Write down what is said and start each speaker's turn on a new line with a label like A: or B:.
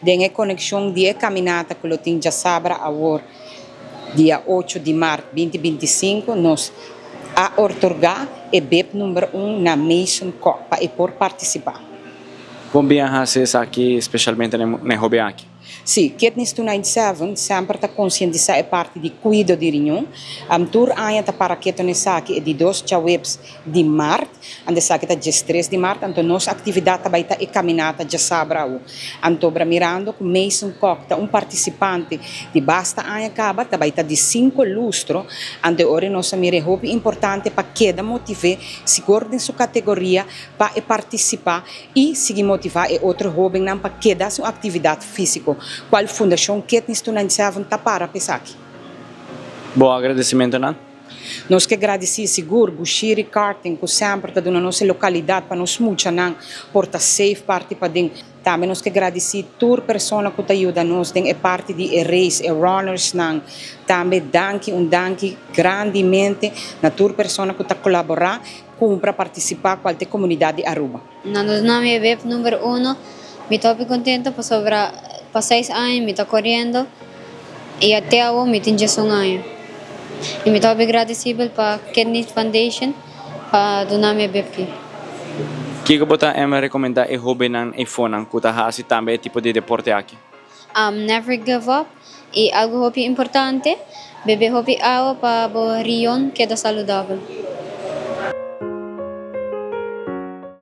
A: Dengue conexión de caminata que lo tem já sabra agora, dia 8 de março 2025, nos a otorgar e BEP número 1 na Mason Copa e por participar.
B: Bom viajes aqui, especialmente na Robeac.
A: Sim, Kidneys 297 sempre está conscientizar a parte de cuidado de riñón. Tour aia está para que aqui de 2 webs de março, ande saque está 3 de março, então nossa atividade também está e caminhada já sabra o. Antobra mirando com Mason Cock, tá participante de basta aia acaba, também está de 5 lustro, ande ora nossa mire hobby importante para cada motive, se guarda em sua categoria para participar e seguir motivar e outro hobby não para cada sua atividade física. Qual fundação Kidneys 297 está para pensar aqui?
B: Bom agradecimento, não?
A: Nós que agradecemos seguro, Bushiri Karting, que sempre está dando nossa localidade para nós muito, não, por estar safe parte para dentro. Também nós que agradecemos toda pessoa que ajuda nós, tem é parte de race, runners, não. Também danke grandemente na toda pessoa que está colaborar para participar com a comunidade de Aruba.
C: Nós nome é BEP número 1, me estou bem contente para para 6 anos, me estou correndo e até agora me tenho 1 ano. E me estou bem agradecida para a Kidneys Foundation para donar meu BEP.
B: Que você recomenda e hobby nan e fonan que tá assim também tipo de deporte aqui?
C: Never give up e algo hobby importante, beber hobby água para o riñón queda saudável.